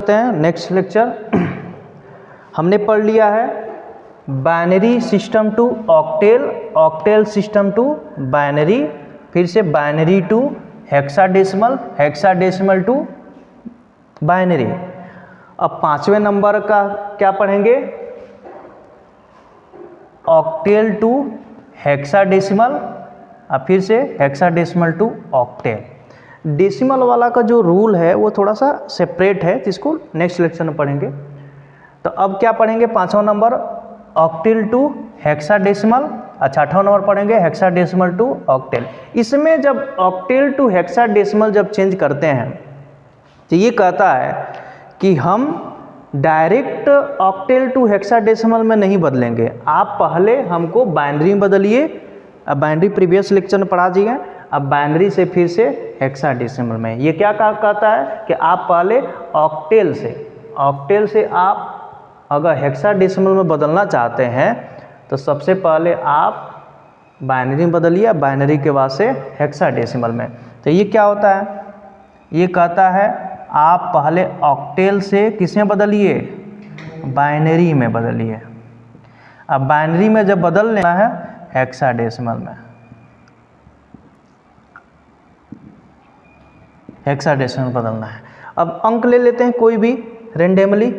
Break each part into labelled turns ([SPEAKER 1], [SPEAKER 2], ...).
[SPEAKER 1] हैं next lecture. हमने पढ़ लिया है binary system to octal, octal system to binary, फिर से binary to hexadecimal, hexadecimal to binary. अब 5वें नंबर का क्या पढ़ेंगे? ऑक्टेल टू हेक्साडेसिमल, अब फिर से हेक्साडेसिमल टू ऑक्टेल। डेसिमल वाला का जो रूल है वो थोड़ा सा सेपरेट है, जिसको नेक्स्ट लेक्चर में पढ़ेंगे। तो अब क्या पढ़ेंगे? 5वां नंबर ऑक्टेल टू हेक्साडेसिमल, 6वां नंबर पढ़ेंगे हेक्साडेसिमल टू ऑक्टेल। इसमें जब ऑक्टेल टू हेक्साडेसिमल जब चेंज करते हैं तो ये कहता है कि हम डायरेक्ट ऑक्टेल टू हेक्साडेसिमल में नहीं बदलेंगे, आप पहले हमको बाइनरी में बदलिए। अब बाइनरी प्रीवियस लेक्चर में पढ़ा दिए, अब बाइनरी से फिर से हेक्साडेसिमल में। ये क्या कहता है कि आप पहले ऑक्टेल से आप अगर हेक्साडेसिमल में बदलना चाहते हैं तो सबसे पहले आप बाइनरी में बदलिए, बाइनरी के बाद से हेक्साडेसिमल में। तो ये क्या होता है? ये कहता है आप पहले ऑक्टेल से किस में बदलिए? बाइनरी में बदलिए। अब बाइनरी में जब बदल लेना है हेक्साडेसिमल में, हेक्साडेसिमल बदलना है। अब अंक ले लेते हैं कोई भी रेंडमली।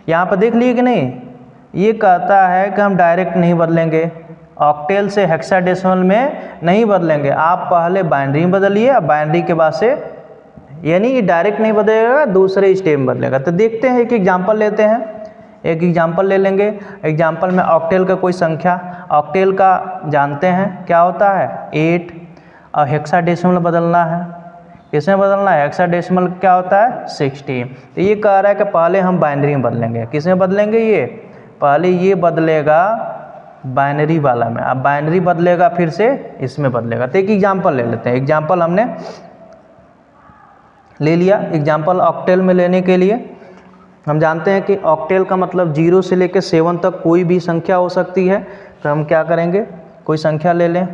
[SPEAKER 1] यहाँ पर देख लिए कि नहीं, ये कहता है कि हम डायरेक्ट नहीं बदलेंगे, ऑक्टेल से हेक्साडेसिमल में नहीं बदलेंगे, आप पहले बाइनरी में बदलिए, अब बाइनरी के बाद से, यानी ये डायरेक्ट नहीं बदलेगा, दूसरे स्टेप में बदलेगा। तो देखते हैं, एक एग्जांपल लेते हैं, एक एग्जांपल ले लेंगे। एग्जांपल में ऑक्टेल का कोई संख्या, ऑक्टेल का जानते हैं क्या होता है 8, और हेक्साडेसिमल बदलना है, इसमें बदलना है हेक्साडेसिमल क्या होता है 16। तो ये कह रहा है कि पहले हम बाइनरी में बदलेंगे। किस में बदलेंगे? ये पहले ये बदलेगा बाइनरी वाला में, अब बाइनरी बदलेगा फिर से इसमें बदलेगा। तो एक एग्जांपल ले लेते हैं। एग्जांपल हमने ले लिया। एग्जांपल ऑक्टेल में लेने के लिए हम जानते हैं कि ऑक्टेल का मतलब 0 से लेकर 7 तक कोई भी संख्या हो सकती है। तो हम क्या करेंगे, कोई संख्या ले लें,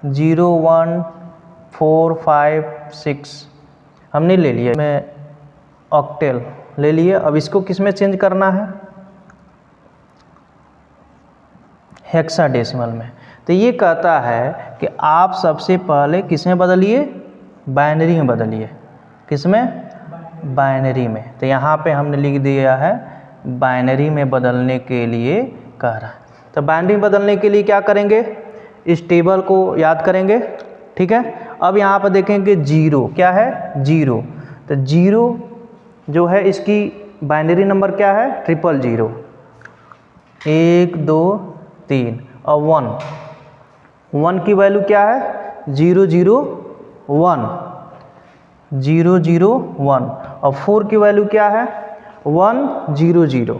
[SPEAKER 1] 0 1 4 5 6 हमने ले लिया, मैं ऑक्टेल ले लिए। अब इसको किस में चेंज करना है? हेक्साडेसिमल में। तो ये कहता है कि आप सबसे पहले किस में बदलिए? बाइनरी में बदलिए। किस में? बाइनरी में। तो यहाँ पे हमने लिख दिया है बाइनरी में बदलने के लिए कह रहा है। तो बाइनरी में बदलने के लिए क्या करेंगे? इस टेबल को याद करेंगे, ठीक है। अब यहाँ पर देखेंगे 0 क्या है? 0। तो 0 जो है इसकी बाइनरी नंबर क्या है? 000, 1 2 3। और 1 की वैल्यू क्या है? 0 0 1, 0 0 1। और 4 की वैल्यू क्या है? 1 0 0,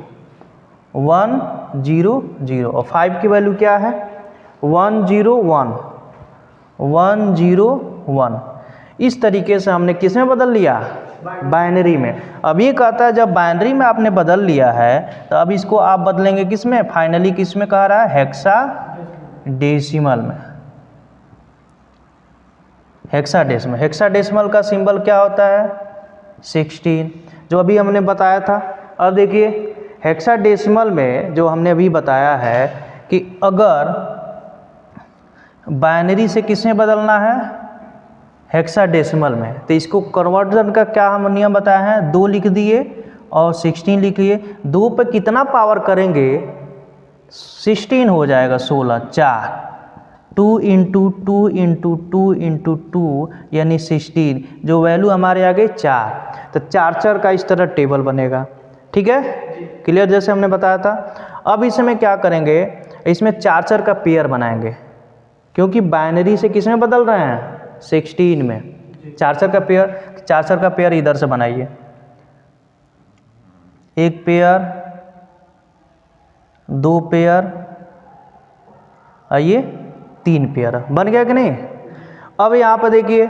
[SPEAKER 1] 1 0 0। और 5 की वैल्यू क्या है? 1 0 1, 1 0 1। इस तरीके से हमने किस में बदल लिया? बाइनरी में। अब ये कहता है जब बाइनरी में आपने बदल लिया है तो अब इसको आप बदलेंगे किस में? फाइनली किस में कह रहा है? हेक्साडेसिमल में। हेक्साडेसिमल, हेक्साडेसिमल का सिंबल क्या होता है? 16, जो अभी हमने बताया था। अब देखिए हेक्साडेसिमल में जो हमने अभी बताया है कि अगर बाइनरी से किस में बदलना है? हेक्साडेसिमल में। तो इसको कन्वर्जन का क्या हम नियम बताए हैं? 2 लिख दिए और 16 लिख लिए। 2 पे कितना पावर करेंगे? 16 हो जाएगा 16, 4, 2 × 2 × 2 × 2 यानी 16, जो वैल्यू हमारे आ गई 4। तो 4 4 का इस तरह टेबल बनेगा, ठीक है, क्लियर, जैसे हमने बताया था। अब इसमें क्या करेंगे? इसमें 4 4 का पेयर बनाएंगे, क्योंकि बाइनरी से किस में बदल रहे हैं? 16 में। 4 4 का पेयर, 4 4 का पेयर इधर से बनाइए, 1 पेयर, 2 पेयर, आइए 3 पेयर बन गया कि नहीं? अब यहाँ पर देखिए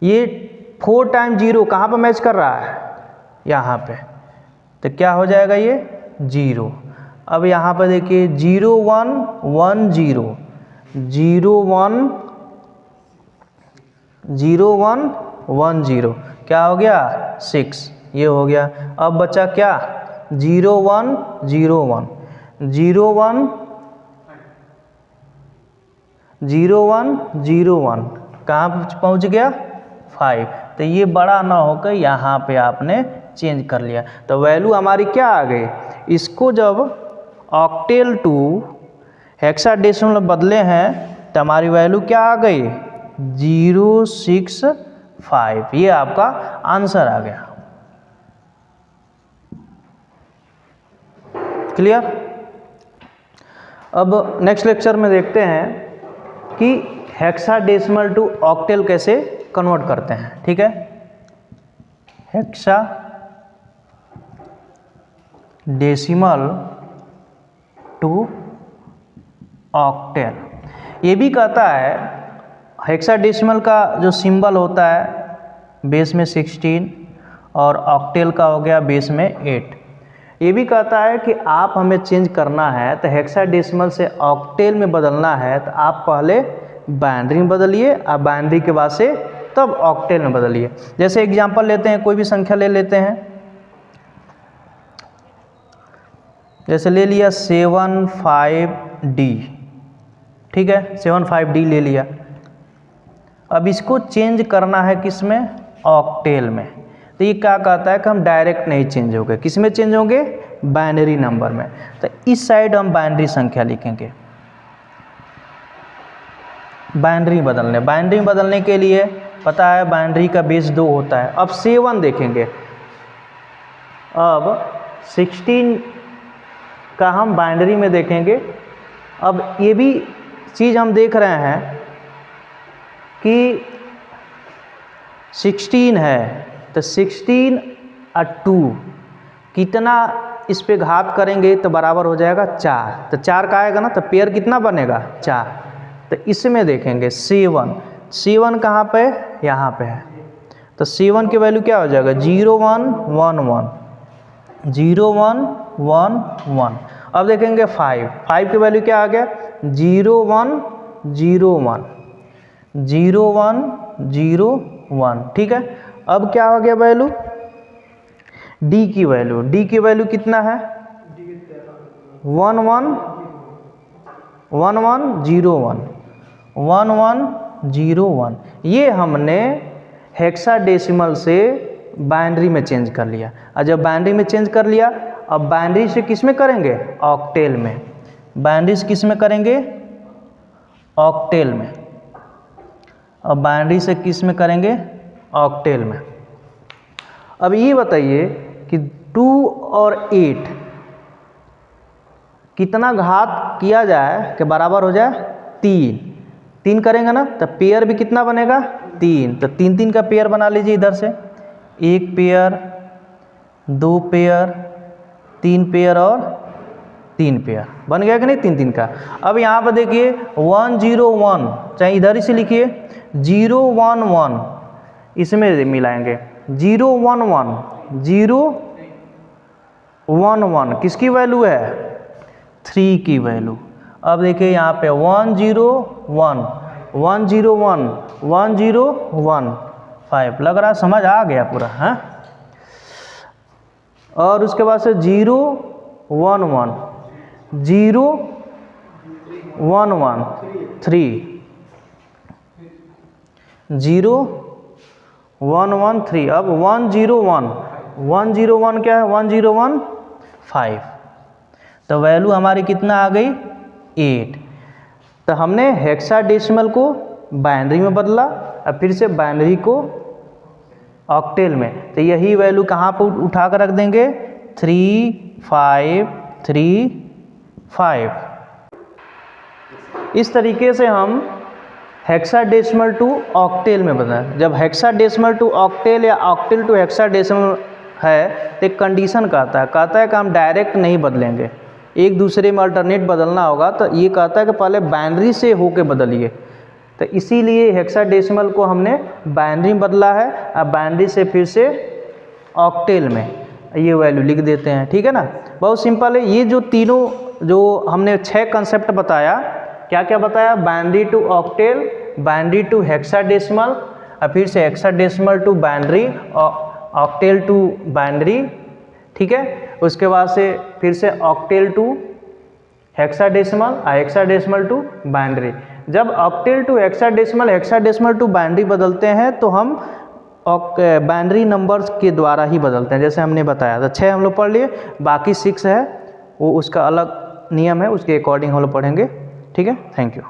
[SPEAKER 1] ये 4 टाइम 0 कहाँ पर मैच कर रहा है? यहाँ पे। तो क्या हो जाएगा ये? 0। अब यहाँ पर देखिए 0 1 1 0, 0 1 0 1 1 0, क्या हो गया? 6। ये हो गया। अब बचा क्या, 0 1 0 1 0 1 0 1 0 1 कहाँ पहुँच गया 5। तो ये बड़ा ना होकर यहाँ पे आपने चेंज कर लिया, तो वैल्यू हमारी क्या आ गई। इसको जब ऑक्टेल टू हेक्साडेसिमल बदले हैं तो हमारी वैल्यू क्या आ गई 065। ये आपका आंसर आ गया। क्लियर। अब नेक्स्ट लेक्चर में देखते हैं कि हेक्साडेसिमल टू ऑक्टेल कैसे कन्वर्ट करते हैं। ठीक है, हेक्साडेसिमल टू ऑक्टेल। ये भी कहता है हेक्साडेसिमल का जो सिंबल होता है बेस में 16 और ऑक्टेल का हो गया बेस में 8। ये भी कहता है कि आप हमें चेंज करना है तो हेक्साडेसिमल से ऑक्टेल में बदलना है तो आप पहले बाइनरी में बदलिए, आप बाइनरी के बाद से तब ऑक्टेल में बदलिए। जैसे एग्जांपल लेते हैं, कोई भी संख्या ले लेते हैं, जैसे ले लिया 75D। ठीक है, 75D ले लिया। अब इसको चेंज करना है किस में, ऑक्टेल में। तो ये क्या कहता है कि हम डायरेक्ट नहीं चेंज होंगे, किस में चेंज होंगे, बाइनरी नंबर में। तो इस साइड हम बाइनरी संख्या लिखेंगे, बाइनरी बदलने के लिए पता है बाइनरी का बेस 2 होता है। अब 7 देखेंगे, अब 16 का हम बाइनरी में देखेंगे। अब ये भी चीज़ हम देख रहे हैं कि 16 है तो 16 और 2 कितना इस पे घात करेंगे तो बराबर हो जाएगा 4। तो 4 का आएगा ना, तो पेयर कितना बनेगा 4। तो इसमें देखेंगे 7 कहाँ पे, यहाँ पे है। तो 7 की वैल्यू क्या हो जाएगा 0 1 1 1 0 1 1 1। अब देखेंगे 5 की वैल्यू क्या आ गया 0 1 0 1 0 1 0 1। ठीक है, अब क्या हो गया वैल्यू D की वैल्यू कितना है 1 1 1 1 0 1 1 1 0 1। ये हमने हेक्साडेसिमल से बाइनरी में चेंज कर लिया। और जब बाइनरी में चेंज कर लिया, अब बाइनरी से किस में करेंगे, ऑक्टेल में। बाइनरी से किस में करेंगे, ऑक्टेल में। अब बाइनरी से किस में करेंगे, ऑक्टेल में। अब ये बताइए कि 2 और 8 कितना घात किया जाए कि बराबर हो जाए 3 करेंगे ना, तो पेयर भी कितना बनेगा 3। तो 3 का पेयर बना लीजिए इधर से, 1 पेयर 2 पेयर 3 पेयर और 3 पेयर बन गया कि नहीं 3 का। अब यहाँ पर देखिए 1 0 1, चाहे इधर ही से लिखिए 0 1 1, इसमें मिलाएंगे 0 1 1 0 1 1। किसकी वैल्यू है 3 की वैल्यू। अब देखिए यहाँ पे 1 0 1 1 0 1 1 0 1 5। लग रहा है समझ आ गया पूरा, है। और उसके बाद से 0 1 1 0 1 1 3 0 1 1 3। अब 1 0 1 1 0 1 क्या है 1 0 1 5। तो वैल्यू हमारी कितना आ गई 8। तो हमने हेक्साडेसिमल को बाइनरी में बदला और फिर से बाइनरी को ऑक्टेल में। तो यही वैल्यू कहाँ पर उठा कर रख देंगे 3 5 3 5। इस तरीके से हम हेक्साडेसिमल टू ऑक्टेल में बदलें। जब हेक्साडेसिमल टू ऑक्टेल या ऑक्टेल टू हेक्साडेसिमल है तो एक कंडीशन कहता है कि हम डायरेक्ट नहीं बदलेंगे, एक दूसरे में अल्टरनेट बदलना होगा। तो ये कहता है कि पहले बाइनरी से होके बदलिए। तो इसीलिए हेक्साडेसिमल को हमने बाइनरी में बदला है और बाइनरी से फिर से ऑक्टेल में ये वैल्यू लिख देते हैं। ठीक है ना, बहुत सिंपल है। ये जो तीनों जो हमने 6 कंसेप्ट बताया, क्या क्या बताया, binary to octal, binary to hexadecimal और फिर से hexadecimal to binary octal to binary, ठीक है। उसके बाद से फिर से octal to hexadecimal, hexadecimal to binary. जब octal to hexadecimal, hexadecimal to binary बदलते हैं तो हम बाइनरी नंबर्स के द्वारा ही बदलते हैं, जैसे हमने बताया था। 6 हम लोग पढ़ लिए, बाकी 6 है वो उसका अलग नियम है, उसके अकॉर्डिंग हम लोग पढ़ेंगे, ठीक है। Thank you.